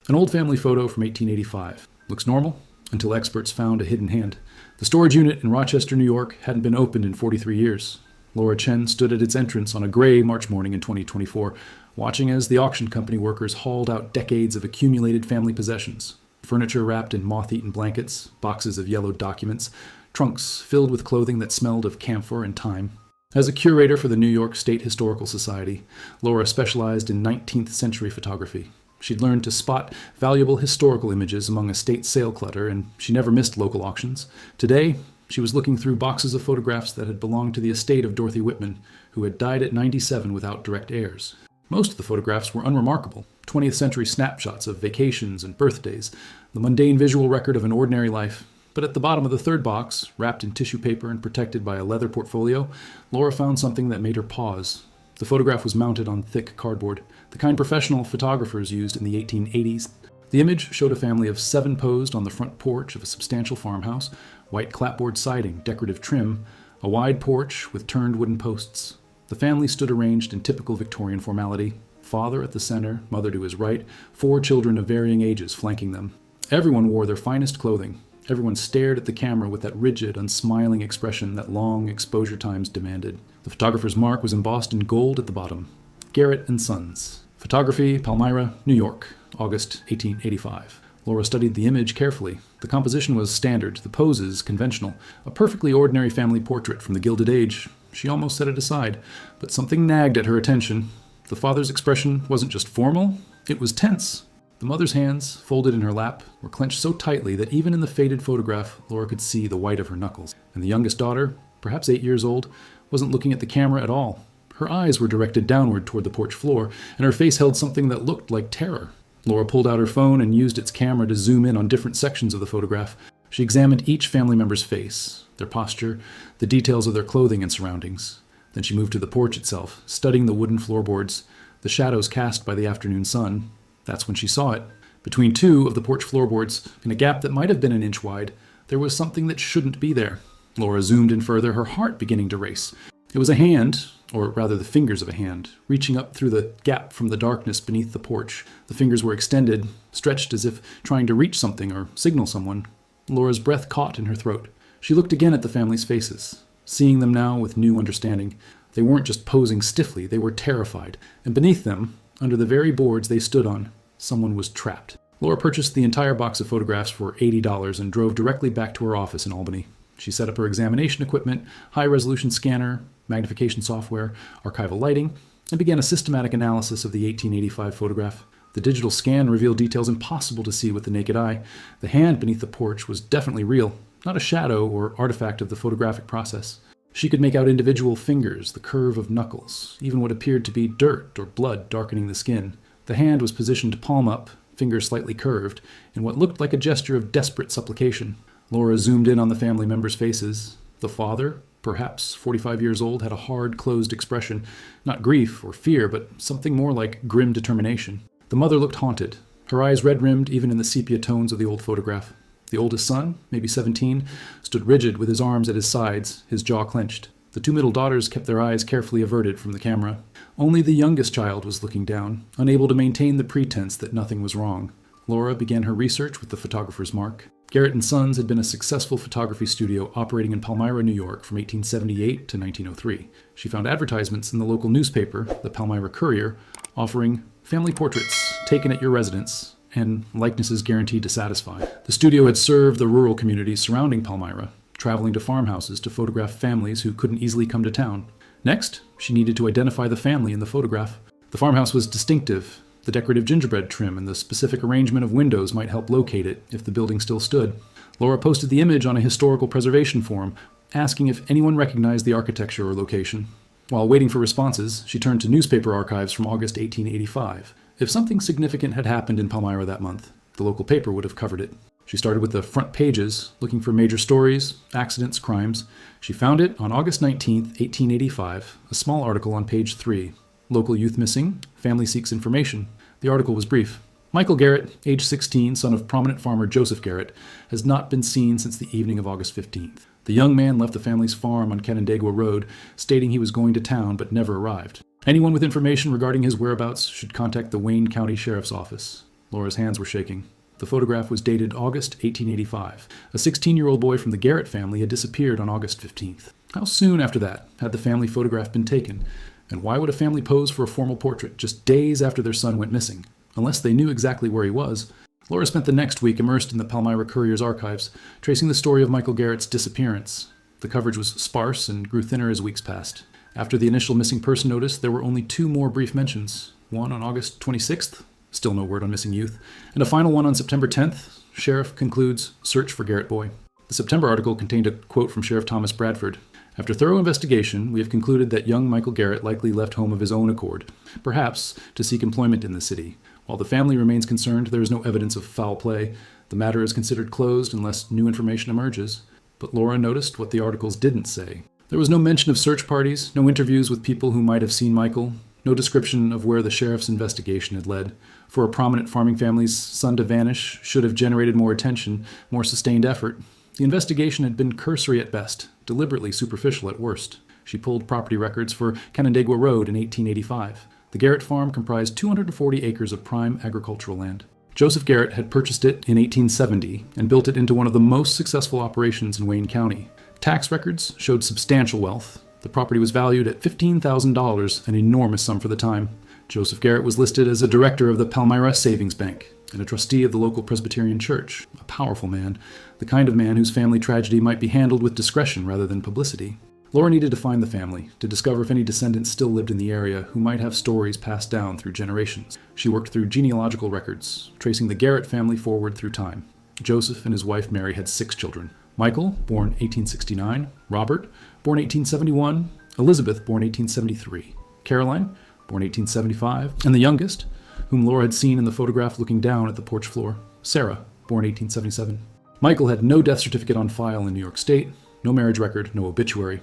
An old family photo from 1885. Looks normal until experts found a hidden hand. The storage unit in Rochester, New York hadn't been opened in 43 years. Laura Chen stood at its entrance on a gray March morning in 2024, watching as the auction company workers hauled out decades of accumulated family possessions. Furniture wrapped in moth-eaten blankets, boxes of yellowed documents, trunks filled with clothing that smelled of camphor and thyme. As a curator for the New York State Historical Society, Laura specialized in 19th century photography. She'd learned to spot valuable historical images among estate sale clutter, and she never missed local auctions. Today, she was looking through boxes of photographs that had belonged to the estate of Dorothy Whitman, who had died at 97 without direct heirs. Most of the photographs were unremarkable, 20th century snapshots of vacations and birthdays, the mundane visual record of an ordinary life. But at the bottom of the third box, wrapped in tissue paper and protected by a leather portfolio, Laura found something that made her pause. The photograph was mounted on thick cardboard, the kind professional photographers used in the 1880s. The image showed a family of 7 posed on the front porch of a substantial farmhouse, white clapboard siding, decorative trim, a wide porch with turned wooden posts. The family stood arranged in typical Victorian formality, father at the center, mother to his right, 4 children of varying ages flanking them. Everyone wore their finest clothing. Everyone stared at the camera with that rigid, unsmiling expression that long exposure times demanded. The photographer's mark was embossed in gold at the bottom. Garrett and Sons. Photography, Palmyra, New York, August 1885. Laura studied the image carefully. The composition was standard, the poses conventional. A perfectly ordinary family portrait from the Gilded Age. She almost set it aside, but something nagged at her attention. The father's expression wasn't just formal, it was tense. The mother's hands, folded in her lap, were clenched so tightly that even in the faded photograph, Laura could see the white of her knuckles. And the youngest daughter, perhaps 8 years old, wasn't looking at the camera at all. Her eyes were directed downward toward the porch floor, and her face held something that looked like terror. Laura pulled out her phone and used its camera to zoom in on different sections of the photograph. She examined each family member's face, their posture, the details of their clothing and surroundings. Then she moved to the porch itself, studying the wooden floorboards, the shadows cast by the afternoon sun. That's when she saw it. Between 2 of the porch floorboards, in a gap that might have been an inch wide, there was something that shouldn't be there. Laura zoomed in further, her heart beginning to race. It was a hand, or rather the fingers of a hand, reaching up through the gap from the darkness beneath the porch. The fingers were extended, stretched as if trying to reach something or signal someone. Laura's breath caught in her throat. She looked again at the family's faces, seeing them now with new understanding. They weren't just posing stiffly, they were terrified. And beneath them, under the very boards they stood on, someone was trapped. Laura purchased the entire box of photographs for $80 and drove directly back to her office in Albany. She set up her examination equipment, high-resolution scanner, magnification software, archival lighting, and began a systematic analysis of the 1885 photograph. The digital scan revealed details impossible to see with the naked eye. The hand beneath the porch was definitely real, not a shadow or artifact of the photographic process. She could make out individual fingers, the curve of knuckles, even what appeared to be dirt or blood darkening the skin. The hand was positioned palm up, fingers slightly curved, in what looked like a gesture of desperate supplication. Laura zoomed in on the family members' faces. The father, perhaps 45 years old, had a hard, closed expression, not grief or fear, but something more like grim determination. The mother looked haunted, her eyes red-rimmed even in the sepia tones of the old photograph. The oldest son, maybe 17, stood rigid with his arms at his sides, his jaw clenched. The 2 middle daughters kept their eyes carefully averted from the camera. Only the youngest child was looking down, unable to maintain the pretense that nothing was wrong. Laura began her research with the photographer's mark. Garrett and Sons had been a successful photography studio operating in Palmyra, New York from 1878 to 1903. She found advertisements in the local newspaper, the Palmyra Courier, offering family portraits taken at your residence and likenesses guaranteed to satisfy. The studio had served the rural communities surrounding Palmyra, traveling to farmhouses to photograph families who couldn't easily come to town. Next, she needed to identify the family in the photograph. The farmhouse was distinctive. The decorative gingerbread trim and the specific arrangement of windows might help locate it if the building still stood. Laura posted the image on a historical preservation forum, asking if anyone recognized the architecture or location. While waiting for responses, she turned to newspaper archives from August 1885. If something significant had happened in Palmyra that month, the local paper would have covered it. She started with the front pages, looking for major stories, accidents, crimes. She found it on August 19, 1885, a small article on page 3. Local youth missing, family seeks information. The article was brief. Michael Garrett, age 16, son of prominent farmer Joseph Garrett, has not been seen since the evening of August 15th. The young man left the family's farm on Canandaigua Road, stating he was going to town but never arrived. Anyone with information regarding his whereabouts should contact the Wayne County Sheriff's Office. Laura's hands were shaking. The photograph was dated August 1885. A 16-year-old boy from the Garrett family had disappeared on August 15th. How soon after that had the family photograph been taken? And why would a family pose for a formal portrait just days after their son went missing? Unless they knew exactly where he was. Laura spent the next week immersed in the Palmyra Courier's archives, tracing the story of Michael Garrett's disappearance. The coverage was sparse and grew thinner as weeks passed. After the initial missing person notice, there were only 2 more brief mentions. One on August 26th, still no word on missing youth, and a final one on September 10th. Sheriff concludes search for Garrett boy. The September article contained a quote from Sheriff Thomas Bradford. After thorough investigation, we have concluded that young Michael Garrett likely left home of his own accord, perhaps to seek employment in the city. While the family remains concerned there is no evidence of foul play, the matter is considered closed unless new information emerges. But Laura noticed what the articles didn't say. There was no mention of search parties, no interviews with people who might have seen Michael, no description of where the sheriff's investigation had led. For a prominent farming family's son to vanish should have generated more attention, more sustained effort. The investigation had been cursory at best, deliberately superficial at worst. She pulled property records for Canandaigua Road in 1885. The Garrett farm comprised 240 acres of prime agricultural land. Joseph Garrett had purchased it in 1870 and built it into one of the most successful operations in Wayne County. Tax records showed substantial wealth. The property was valued at $15,000, an enormous sum for the time. Joseph Garrett was listed as a director of the Palmyra Savings Bank and a trustee of the local Presbyterian church. A powerful man, the kind of man whose family tragedy might be handled with discretion rather than publicity. Laura needed to find the family, to discover if any descendants still lived in the area who might have stories passed down through generations. She worked through genealogical records, tracing the Garrett family forward through time. Joseph and his wife Mary had 6 children. Michael, born 1869, Robert, born 1871, Elizabeth, born 1873, Caroline, born 1875, and the youngest, whom Laura had seen in the photograph looking down at the porch floor, Sarah, born 1877. Michael had no death certificate on file in New York State, no marriage record, no obituary.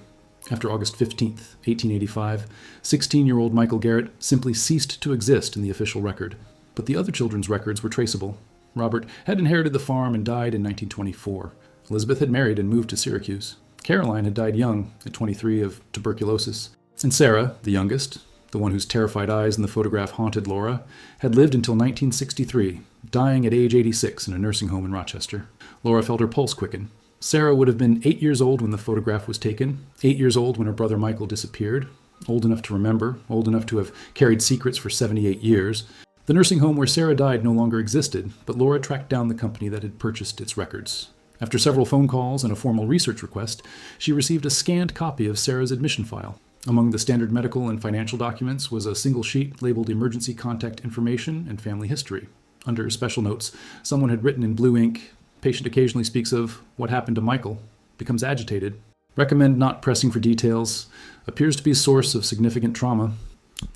After August 15th, 1885, 16-year-old Michael Garrett simply ceased to exist in the official record. But the other children's records were traceable. Robert had inherited the farm and died in 1924. Elizabeth had married and moved to Syracuse. Caroline had died young, at 23, of tuberculosis. And Sarah, the youngest, the one whose terrified eyes in the photograph haunted Laura, had lived until 1963, dying at age 86 in a nursing home in Rochester. Laura felt her pulse quicken. Sarah would have been 8 years old when the photograph was taken, 8 years old when her brother Michael disappeared, old enough to remember, old enough to have carried secrets for 78 years. The nursing home where Sarah died no longer existed, but Laura tracked down the company that had purchased its records. After several phone calls and a formal research request, she received a scanned copy of Sarah's admission file. Among the standard medical and financial documents was a single sheet labeled Emergency Contact Information and Family History. Under special notes, someone had written in blue ink, "Patient occasionally speaks of what happened to Michael, becomes agitated, recommend not pressing for details, appears to be a source of significant trauma."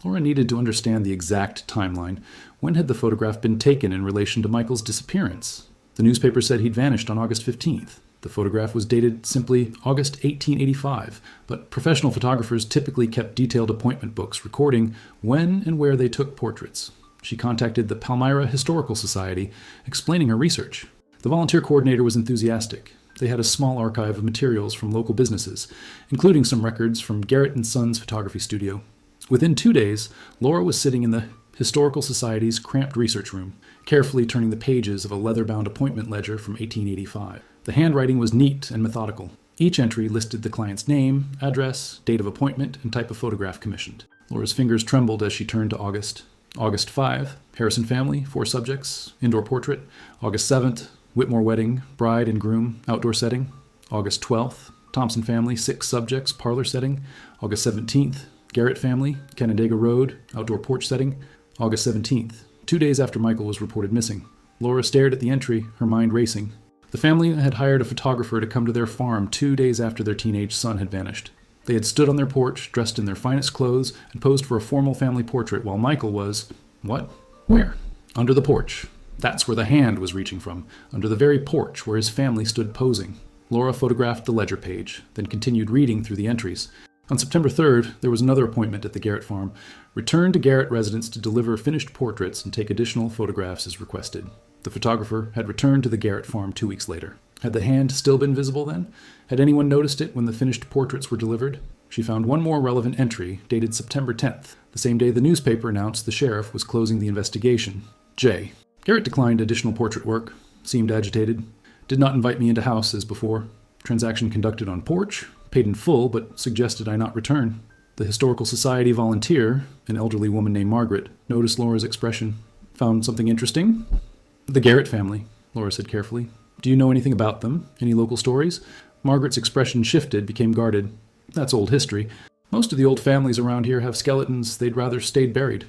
Laura needed to understand the exact timeline. When had the photograph been taken in relation to Michael's disappearance? The newspaper said he'd vanished on August 15th. The photograph was dated simply August 1885, but professional photographers typically kept detailed appointment books recording when and where they took portraits. She contacted the Palmyra Historical Society, explaining her research. The volunteer coordinator was enthusiastic. They had a small archive of materials from local businesses, including some records from Garrett and Sons photography studio. Within 2 days, Laura was sitting in the Historical Society's cramped research room, carefully turning the pages of a leather-bound appointment ledger from 1885. The handwriting was neat and methodical. Each entry listed the client's name, address, date of appointment, and type of photograph commissioned. Laura's fingers trembled as she turned to August. August 5, Harrison family, 4 subjects, indoor portrait. August 7th, Whitmore wedding, bride and groom, outdoor setting. August 12th, Thompson family, 6 subjects, parlor setting. August 17th, Garrett family, Canandaigua Road, outdoor porch setting. August 17th, 2 days after Michael was reported missing. Laura stared at the entry, her mind racing. The family had hired a photographer to come to their farm 2 days after their teenage son had vanished. They had stood on their porch, dressed in their finest clothes, and posed for a formal family portrait while Michael was... what? Where? Under the porch. That's where the hand was reaching from, under the very porch where his family stood posing. Laura photographed the ledger page, then continued reading through the entries. On September 3rd, there was another appointment at the Garrett farm. Return to Garrett residence to deliver finished portraits and take additional photographs as requested. The photographer had returned to the Garrett farm 2 weeks later. Had the hand still been visible then? Had anyone noticed it when the finished portraits were delivered? She found one more relevant entry, dated September 10th, the same day the newspaper announced the sheriff was closing the investigation. J. Garrett declined additional portrait work, seemed agitated, did not invite me into house as before. Transaction conducted on porch, paid in full, but suggested I not return. The Historical Society volunteer, an elderly woman named Margaret, noticed Laura's expression. Found something interesting? The Garrett family, Laura said carefully. Do you know anything about them? Any local stories? Margaret's expression shifted, became guarded. That's old history. Most of the old families around here have skeletons they'd rather stayed buried.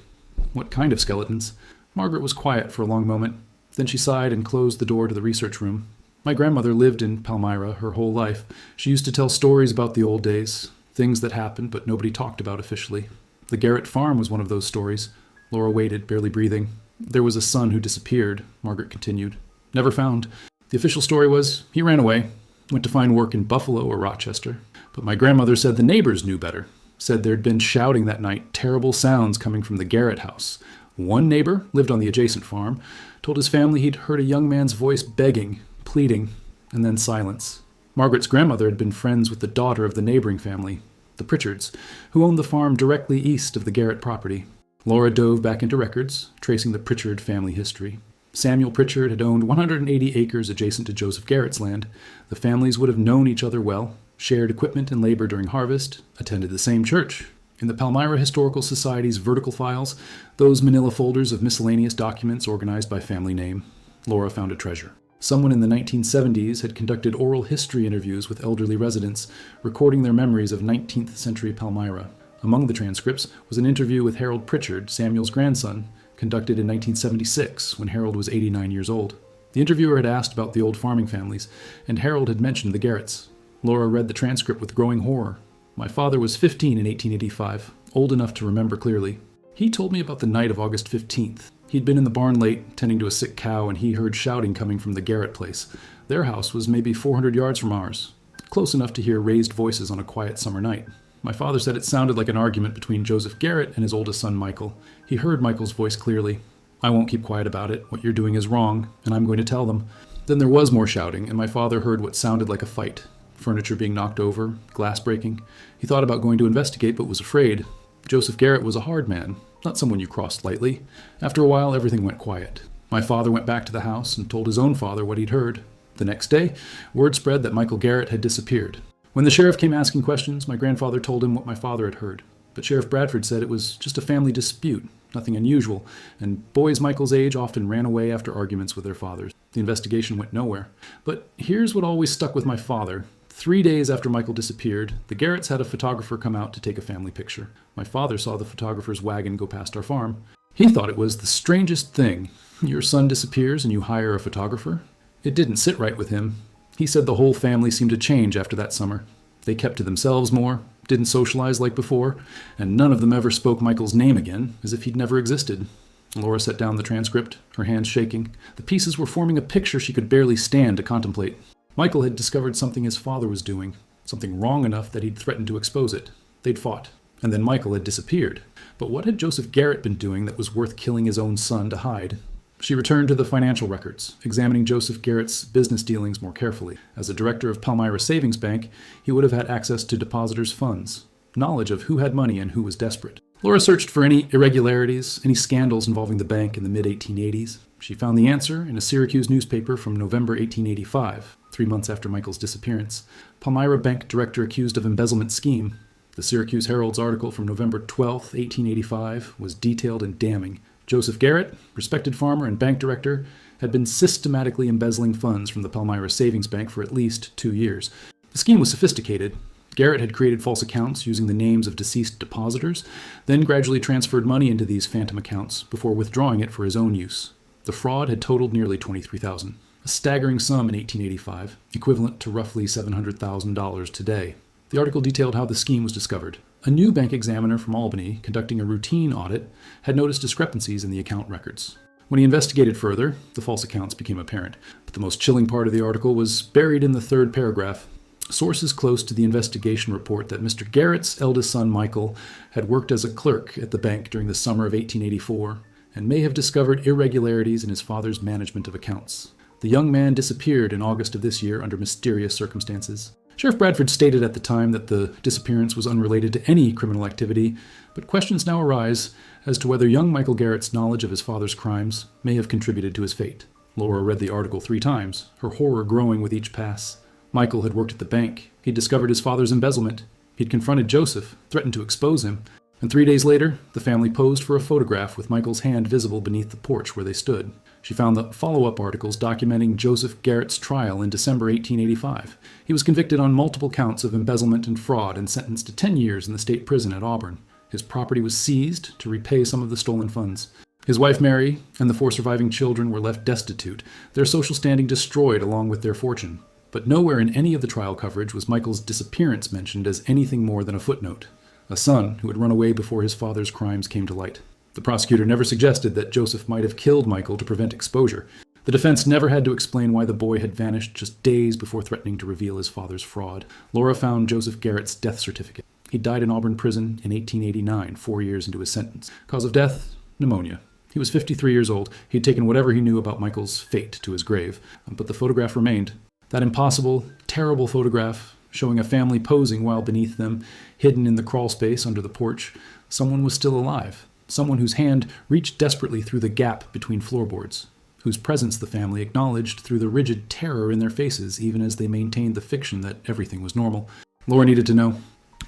What kind of skeletons? Margaret was quiet for a long moment. Then she sighed and closed the door to the research room. My grandmother lived in Palmyra her whole life. She used to tell stories about the old days, things that happened but nobody talked about officially. The Garrett farm was one of those stories. Laura waited, barely breathing. There was a son who disappeared, Margaret continued. Never found. The official story was he ran away, went to find work in Buffalo or Rochester. But my grandmother said the neighbors knew better. Said there'd been shouting that night, terrible sounds coming from the Garrett house. One neighbor, lived on the adjacent farm, told his family he'd heard a young man's voice begging, pleading, and then silence. Margaret's grandmother had been friends with the daughter of the neighboring family, the Pritchards, who owned the farm directly east of the Garrett property. Laura dove back into records, tracing the Pritchard family history. Samuel Pritchard had owned 180 acres adjacent to Joseph Garrett's land. The families would have known each other well, shared equipment and labor during harvest, attended the same church. In the Palmyra Historical Society's vertical files, those manila folders of miscellaneous documents organized by family name, Laura found a treasure. Someone in the 1970s had conducted oral history interviews with elderly residents, recording their memories of 19th century Palmyra. Among the transcripts was an interview with Harold Pritchard, Samuel's grandson, conducted in 1976 when Harold was 89 years old. The interviewer had asked about the old farming families, and Harold had mentioned the Garretts. Laura read the transcript with growing horror. My father was 15 in 1885, old enough to remember clearly. He told me about the night of August 15th. He'd been in the barn late, tending to a sick cow, and he heard shouting coming from the Garrett place. Their house was maybe 400 yards from ours, close enough to hear raised voices on a quiet summer night. My father said it sounded like an argument between Joseph Garrett and his oldest son, Michael. He heard Michael's voice clearly. I won't keep quiet about it. What you're doing is wrong, and I'm going to tell them. Then there was more shouting, and my father heard what sounded like a fight. Furniture being knocked over, glass breaking. He thought about going to investigate, but was afraid. Joseph Garrett was a hard man, not someone you crossed lightly. After a while, everything went quiet. My father went back to the house and told his own father what he'd heard. The next day, word spread that Michael Garrett had disappeared. When the sheriff came asking questions, my grandfather told him what my father had heard. But Sheriff Bradford said it was just a family dispute, nothing unusual, and boys Michael's age often ran away after arguments with their fathers. The investigation went nowhere. But here's what always stuck with my father. 3 days after Michael disappeared, the Garretts had a photographer come out to take a family picture. My father saw the photographer's wagon go past our farm. He thought it was the strangest thing. Your son disappears and you hire a photographer? It didn't sit right with him. He said the whole family seemed to change after that summer. They kept to themselves more, didn't socialize like before, and none of them ever spoke Michael's name again, as if he'd never existed. Laura set down the transcript, her hands shaking. The pieces were forming a picture she could barely stand to contemplate. Michael had discovered something his father was doing, something wrong enough that he'd threatened to expose it. They'd fought, and then Michael had disappeared. But what had Joseph Garrett been doing that was worth killing his own son to hide? She returned to the financial records, examining Joseph Garrett's business dealings more carefully. As a director of Palmyra Savings Bank, he would have had access to depositors' funds, knowledge of who had money and who was desperate. Laura searched for any irregularities, any scandals involving the bank in the mid-1880s. She found the answer in a Syracuse newspaper from November 1885, 3 months after Michael's disappearance. Palmyra bank director accused of embezzlement scheme. The Syracuse Herald's article from November 12, 1885, was detailed and damning. Joseph Garrett, respected farmer and bank director, had been systematically embezzling funds from the Palmyra Savings Bank for at least 2 years. The scheme was sophisticated. Garrett had created false accounts using the names of deceased depositors, then gradually transferred money into these phantom accounts before withdrawing it for his own use. The fraud had totaled nearly $23,000, a staggering sum in 1885, equivalent to roughly $700,000 today. The article detailed how the scheme was discovered. A new bank examiner from Albany, conducting a routine audit, had noticed discrepancies in the account records. When he investigated further, the false accounts became apparent. But the most chilling part of the article was buried in the third paragraph. Sources close to the investigation report that Mr. Garrett's eldest son, Michael, had worked as a clerk at the bank during the summer of 1884 and may have discovered irregularities in his father's management of accounts. The young man disappeared in August of this year under mysterious circumstances. Sheriff Bradford stated at the time that the disappearance was unrelated to any criminal activity, but questions now arise as to whether young Michael Garrett's knowledge of his father's crimes may have contributed to his fate. Laura read the article 3 times, her horror growing with each pass. Michael had worked at the bank. He'd discovered his father's embezzlement. He'd confronted Joseph, threatened to expose him. And 3 days later, the family posed for a photograph with Michael's hand visible beneath the porch where they stood. She found the follow-up articles documenting Joseph Garrett's trial in December 1885. He was convicted on multiple counts of embezzlement and fraud and sentenced to 10 years in the state prison at Auburn. His property was seized to repay some of the stolen funds. His wife Mary and the 4 surviving children were left destitute, their social standing destroyed along with their fortune. But nowhere in any of the trial coverage was Michael's disappearance mentioned as anything more than a footnote. A son who had run away before his father's crimes came to light. The prosecutor never suggested that Joseph might have killed Michael to prevent exposure. The defense never had to explain why the boy had vanished just days before threatening to reveal his father's fraud. Laura found Joseph Garrett's death certificate. He died in Auburn prison in 1889, 4 years into his sentence. Cause of death? Pneumonia. He was 53 years old. He had taken whatever he knew about Michael's fate to his grave, but the photograph remained. That impossible, terrible photograph showing a family posing while beneath them, hidden in the crawl space under the porch, someone was still alive. Someone whose hand reached desperately through the gap between floorboards, whose presence the family acknowledged through the rigid terror in their faces, even as they maintained the fiction that everything was normal. Laura needed to know,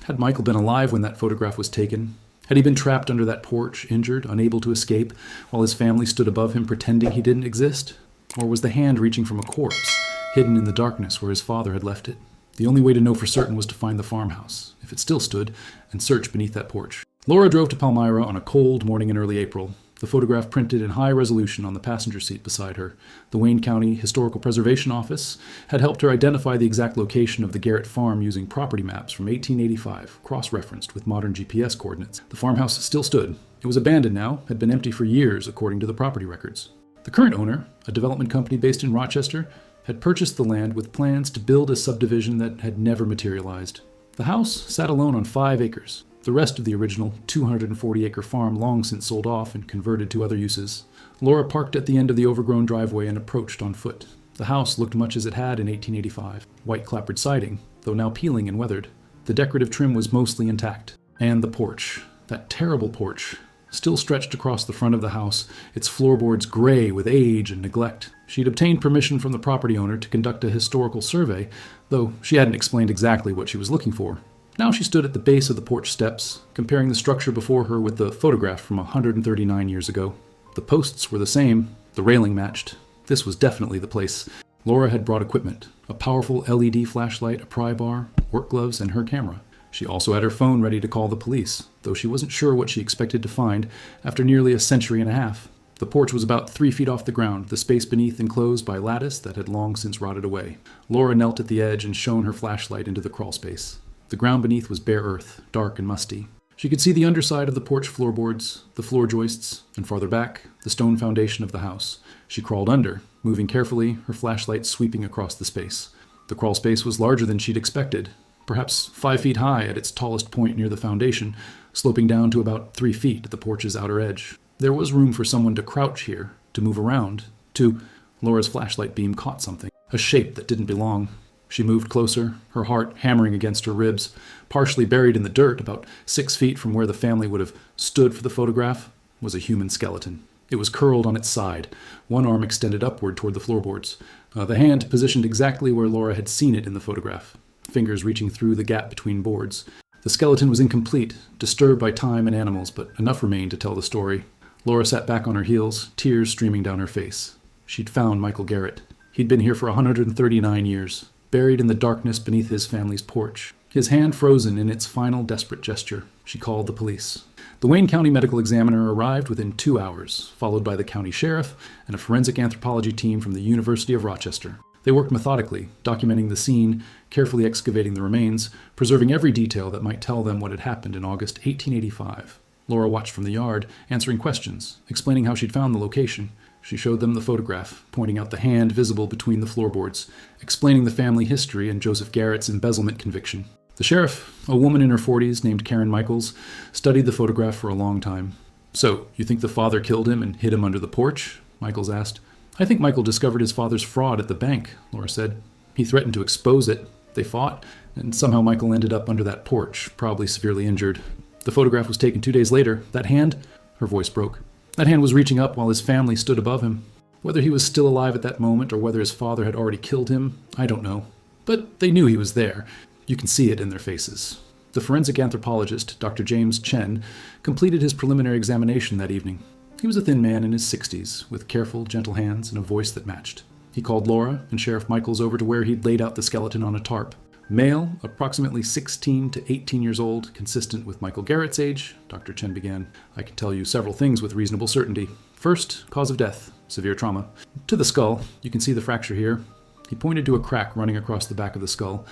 had Michael been alive when that photograph was taken? Had he been trapped under that porch, injured, unable to escape, while his family stood above him pretending he didn't exist? Or was the hand reaching from a corpse, hidden in the darkness where his father had left it? The only way to know for certain was to find the farmhouse, if it still stood, and search beneath that porch. Laura drove to Palmyra on a cold morning in early April, the photograph printed in high resolution on the passenger seat beside her. The Wayne County Historical Preservation Office had helped her identify the exact location of the Garrett farm using property maps from 1885, cross-referenced with modern GPS coordinates. The farmhouse still stood. It was abandoned now, had been empty for years according to the property records. The current owner, a development company based in Rochester, had purchased the land with plans to build a subdivision that had never materialized. The house sat alone on 5 acres. The rest of the original 240-acre farm long since sold off and converted to other uses. Laura parked at the end of the overgrown driveway and approached on foot. The house looked much as it had in 1885. White clapboard siding, though now peeling and weathered. The decorative trim was mostly intact. And the porch, that terrible porch, still stretched across the front of the house, its floorboards gray with age and neglect. She'd obtained permission from the property owner to conduct a historical survey, though she hadn't explained exactly what she was looking for. Now she stood at the base of the porch steps, comparing the structure before her with the photograph from 139 years ago. The posts were the same, the railing matched. This was definitely the place. Laura had brought equipment, a powerful LED flashlight, a pry bar, work gloves, and her camera. She also had her phone ready to call the police, though she wasn't sure what she expected to find after nearly a century and a half. The porch was about 3 feet off the ground, the space beneath enclosed by lattice that had long since rotted away. Laura knelt at the edge and shone her flashlight into the crawl space. The ground beneath was bare earth, dark and musty. She could see the underside of the porch floorboards, the floor joists, and farther back, the stone foundation of the house. She crawled under, moving carefully, her flashlight sweeping across the space. The crawl space was larger than she'd expected, perhaps 5 feet high at its tallest point near the foundation, sloping down to about 3 feet at the porch's outer edge. There was room for someone to crouch here, to move around, to... Laura's flashlight beam caught something, a shape that didn't belong. She moved closer, her heart hammering against her ribs. Partially buried in the dirt, about 6 feet from where the family would have stood for the photograph, was a human skeleton. It was curled on its side, one arm extended upward toward the floorboards, the hand positioned exactly where Laura had seen it in the photograph, fingers reaching through the gap between boards. The skeleton was incomplete, disturbed by time and animals, but enough remained to tell the story. Laura sat back on her heels, tears streaming down her face. She'd found Michael Garrett. He'd been here for 139 years. Buried in the darkness beneath his family's porch, his hand frozen in its final desperate gesture. She called the police. The Wayne County Medical Examiner arrived within 2 hours, followed by the county sheriff and a forensic anthropology team from the University of Rochester. They worked methodically, documenting the scene, carefully excavating the remains, preserving every detail that might tell them what had happened in August 1885. Laura watched from the yard, answering questions, explaining how she'd found the location. She showed them the photograph, pointing out the hand visible between the floorboards, explaining the family history and Joseph Garrett's embezzlement conviction. The sheriff, a woman in her 40s named Karen Michaels, studied the photograph for a long time. "So, you think the father killed him and hid him under the porch?" Michaels asked. "I think Michael discovered his father's fraud at the bank," Laura said. "He threatened to expose it. They fought, and somehow Michael ended up under that porch, probably severely injured. The photograph was taken 2 days later. That hand, her voice broke. That hand was reaching up while his family stood above him. Whether he was still alive at that moment or whether his father had already killed him, I don't know. But they knew he was there. You can see it in their faces. The forensic anthropologist, Dr. James Chen, completed his preliminary examination that evening. He was a thin man in his 60s, with careful, gentle hands and a voice that matched. He called Laura and Sheriff Michaels over to where he'd laid out the skeleton on a tarp. Male, approximately 16 to 18 years old, consistent with Michael Garrett's age, Dr. Chen began. I can tell you several things with reasonable certainty. First, cause of death, severe trauma. To the skull, you can see the fracture here. He pointed to a crack running across the back of the skull,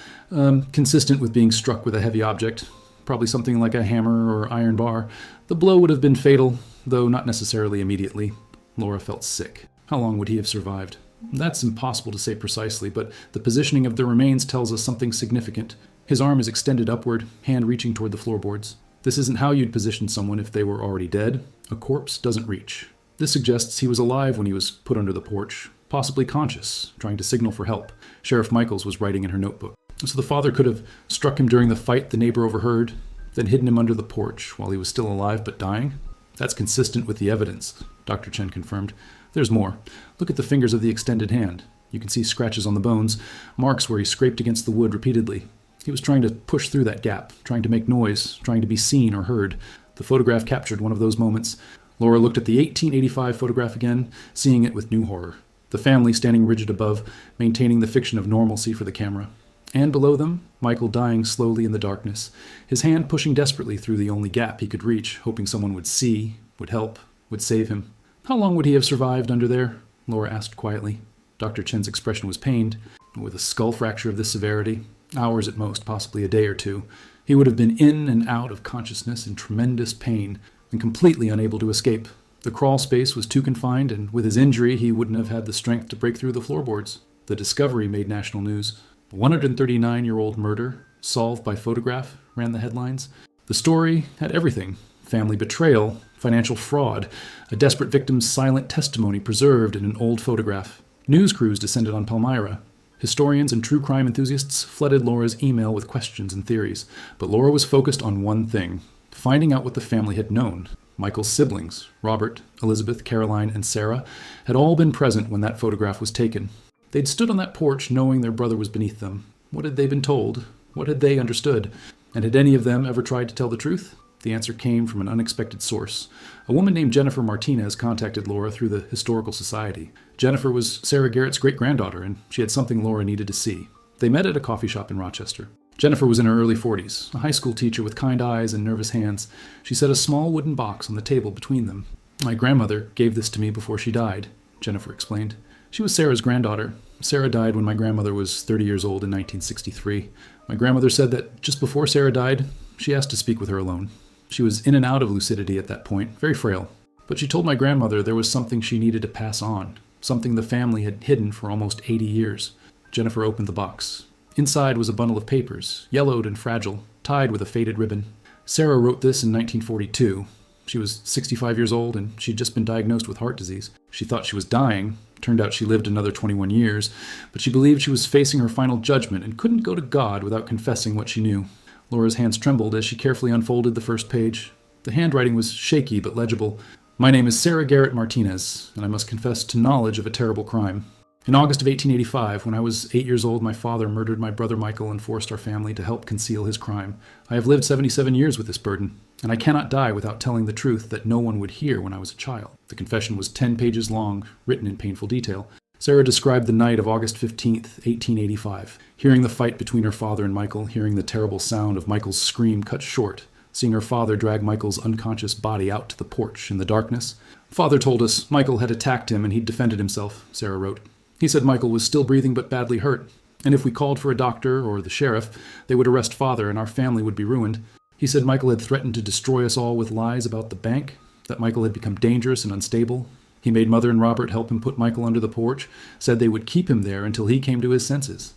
consistent with being struck with a heavy object, probably something like a hammer or iron bar. The blow would have been fatal, though not necessarily immediately. Laura felt sick. How long would he have survived? That's impossible to say precisely, but the positioning of the remains tells us something significant. His arm is extended upward, hand reaching toward the floorboards. This isn't how you'd position someone if they were already dead. A corpse doesn't reach. This suggests he was alive when he was put under the porch, possibly conscious, trying to signal for help. Sheriff Michaels was writing in her notebook. So the father could have struck him during the fight the neighbor overheard, then hidden him under the porch while he was still alive but dying? That's consistent with the evidence, Dr. Chen confirmed. There's more. Look at the fingers of the extended hand. You can see scratches on the bones, marks where he scraped against the wood repeatedly. He was trying to push through that gap, trying to make noise, trying to be seen or heard. The photograph captured one of those moments. Laura looked at the 1885 photograph again, seeing it with new horror. The family standing rigid above, maintaining the fiction of normalcy for the camera. And below them, Michael dying slowly in the darkness, his hand pushing desperately through the only gap he could reach, hoping someone would see, would help, would save him. How long would he have survived under there? Laura asked quietly. Dr. Chen's expression was pained. With a skull fracture of this severity, hours at most, possibly a day or two, he would have been in and out of consciousness in tremendous pain and completely unable to escape. The crawl space was too confined, and with his injury, he wouldn't have had the strength to break through the floorboards. The discovery made national news. A 139-year-old murder, solved by photograph, ran the headlines. The story had everything. Family betrayal, financial fraud, a desperate victim's silent testimony preserved in an old photograph. News crews descended on Palmyra. Historians and true crime enthusiasts flooded Laura's email with questions and theories. But Laura was focused on one thing, finding out what the family had known. Michael's siblings, Robert, Elizabeth, Caroline, and Sarah, had all been present when that photograph was taken. They'd stood on that porch knowing their brother was beneath them. What had they been told? What had they understood? And had any of them ever tried to tell the truth? The answer came from an unexpected source. A woman named Jennifer Martinez contacted Laura through the Historical Society. Jennifer was Sarah Garrett's great-granddaughter, and she had something Laura needed to see. They met at a coffee shop in Rochester. Jennifer was in her early 40s, a high school teacher with kind eyes and nervous hands. She set a small wooden box on the table between them. "My grandmother gave this to me before she died," Jennifer explained. She was Sarah's granddaughter. Sarah died when my grandmother was 30 years old in 1963. My grandmother said that just before Sarah died, she asked to speak with her alone. She was in and out of lucidity at that point, very frail. But she told my grandmother there was something she needed to pass on, something the family had hidden for almost 80 years. Jennifer opened the box. Inside was a bundle of papers, yellowed and fragile, tied with a faded ribbon. Sarah wrote this in 1942. She was 65 years old, and she'd just been diagnosed with heart disease. She thought she was dying. Turned out she lived another 21 years, but she believed she was facing her final judgment and couldn't go to God without confessing what she knew. Laura's hands trembled as she carefully unfolded the first page. The handwriting was shaky but legible. "My name is Sarah Garrett Martinez, and I must confess to knowledge of a terrible crime. In August of 1885, when I was 8 years old, my father murdered my brother Michael and forced our family to help conceal his crime. I have lived 77 years with this burden, and I cannot die without telling the truth that no one would hear when I was a child." The confession was 10 pages long, written in painful detail. Sarah described the night of August 15th, 1885, hearing the fight between her father and Michael, hearing the terrible sound of Michael's scream cut short, seeing her father drag Michael's unconscious body out to the porch in the darkness. "Father told us Michael had attacked him and he'd defended himself," Sarah wrote. "He said Michael was still breathing but badly hurt, and if we called for a doctor or the sheriff, they would arrest father and our family would be ruined. He said Michael had threatened to destroy us all with lies about the bank, that Michael had become dangerous and unstable. He made Mother and Robert help him put Michael under the porch, said they would keep him there until he came to his senses."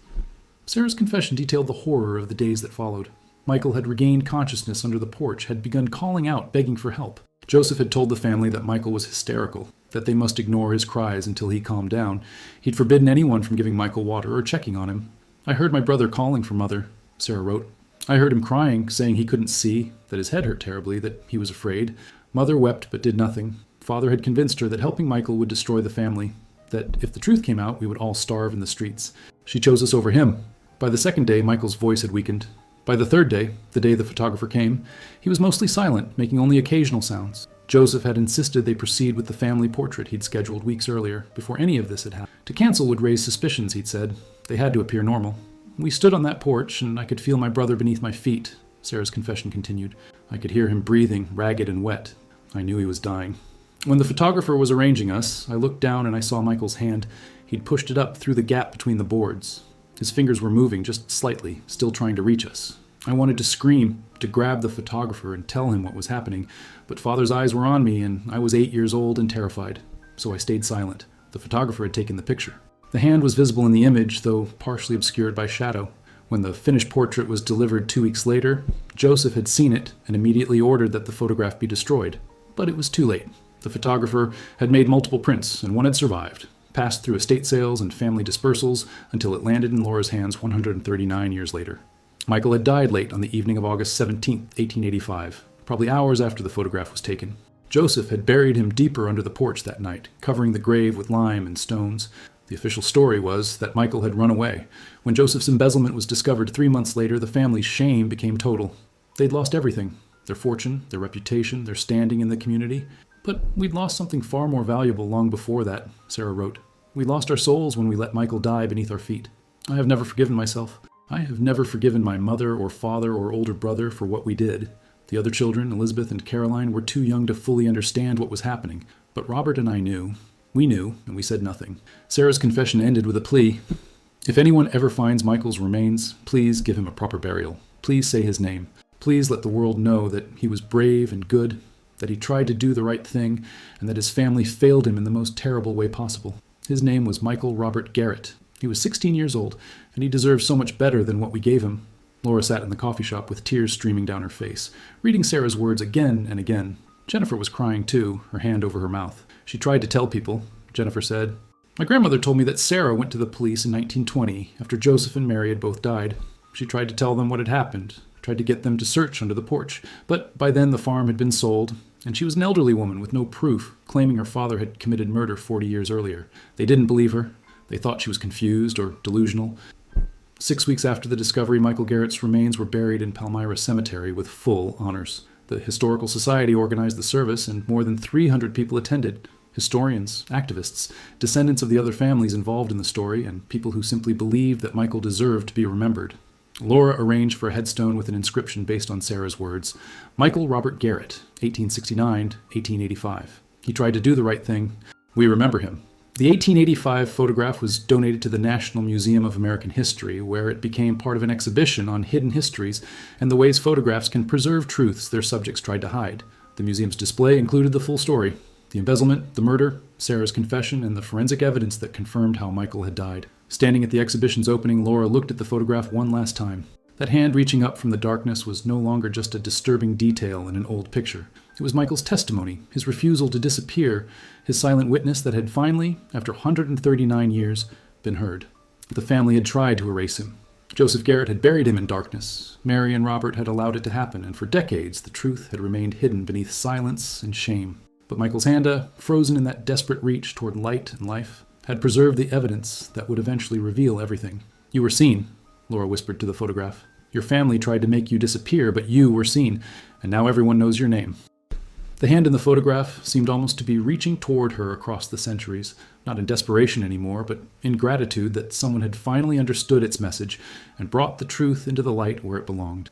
Sarah's confession detailed the horror of the days that followed. Michael had regained consciousness under the porch, had begun calling out, begging for help. Joseph had told the family that Michael was hysterical, that they must ignore his cries until he calmed down. He'd forbidden anyone from giving Michael water or checking on him. I heard my brother calling for Mother, Sarah wrote. I heard him crying, saying he couldn't see, that his head hurt terribly, that he was afraid. Mother wept but did nothing. Father had convinced her that helping Michael would destroy the family, that if the truth came out, we would all starve in the streets. She chose us over him. By the second day, Michael's voice had weakened. By the third day, the day the photographer came, he was mostly silent, making only occasional sounds. Joseph had insisted they proceed with the family portrait he'd scheduled weeks earlier, before any of this had happened. To cancel would raise suspicions, he'd said. They had to appear normal. We stood on that porch, and I could feel my brother beneath my feet, Sarah's confession continued. I could hear him breathing, ragged and wet. I knew he was dying. When the photographer was arranging us, I looked down and I saw Michael's hand. He'd pushed it up through the gap between the boards. His fingers were moving just slightly, still trying to reach us. I wanted to scream, to grab the photographer and tell him what was happening, but Father's eyes were on me, and I was 8 years old and terrified, so I stayed silent. The photographer had taken the picture. The hand was visible in the image, though partially obscured by shadow. When the finished portrait was delivered 2 weeks later, Joseph had seen it and immediately ordered that the photograph be destroyed. But it was too late. The photographer had made multiple prints, and one had survived, passed through estate sales and family dispersals until it landed in Laura's hands 139 years later. Michael had died late on the evening of August 17, 1885, probably hours after the photograph was taken. Joseph had buried him deeper under the porch that night, covering the grave with lime and stones. The official story was that Michael had run away. When Joseph's embezzlement was discovered 3 months later, the family's shame became total. They'd lost everything: their fortune, their reputation, their standing in the community. But we'd lost something far more valuable long before that, Sarah wrote. We lost our souls when we let Michael die beneath our feet. I have never forgiven myself. I have never forgiven my mother or father or older brother for what we did. The other children, Elizabeth and Caroline, were too young to fully understand what was happening. But Robert and I knew. We knew, and we said nothing. Sarah's confession ended with a plea. If anyone ever finds Michael's remains, please give him a proper burial. Please say his name. Please let the world know that he was brave and good, that he tried to do the right thing, and that his family failed him in the most terrible way possible. His name was Michael Robert Garrett. He was 16 years old, and he deserved so much better than what we gave him. Laura sat in the coffee shop with tears streaming down her face, reading Sarah's words again and again. Jennifer was crying too, her hand over her mouth. She tried to tell people. Jennifer said, "My grandmother told me that Sarah went to the police in 1920, after Joseph and Mary had both died. She tried to tell them what had happened, tried to get them to search under the porch. But by then the farm had been sold, and she was an elderly woman with no proof, claiming her father had committed murder 40 years earlier. They didn't believe her. They thought she was confused or delusional." 6 weeks after the discovery, Michael Garrett's remains were buried in Palmyra Cemetery with full honors. The Historical Society organized the service, and more than 300 people attended. Historians, activists, descendants of the other families involved in the story, and people who simply believed that Michael deserved to be remembered. Laura arranged for a headstone with an inscription based on Sarah's words. Michael Robert Garrett, 1869 to 1885. He tried to do the right thing. We remember him. The 1885 photograph was donated to the National Museum of American History, where it became part of an exhibition on hidden histories and the ways photographs can preserve truths their subjects tried to hide. The museum's display included the full story: the embezzlement, the murder, Sarah's confession, and the forensic evidence that confirmed how Michael had died. Standing at the exhibition's opening, Laura looked at the photograph one last time. That hand reaching up from the darkness was no longer just a disturbing detail in an old picture. It was Michael's testimony, his refusal to disappear, his silent witness that had finally, after 139 years, been heard. The family had tried to erase him. Joseph Garrett had buried him in darkness. Mary and Robert had allowed it to happen, and for decades the truth had remained hidden beneath silence and shame. But Michael's hand, frozen in that desperate reach toward light and life, had preserved the evidence that would eventually reveal everything. "You were seen," Laura whispered to the photograph. "Your family tried to make you disappear, but you were seen, and now everyone knows your name." The hand in the photograph seemed almost to be reaching toward her across the centuries, not in desperation anymore, but in gratitude that someone had finally understood its message and brought the truth into the light where it belonged.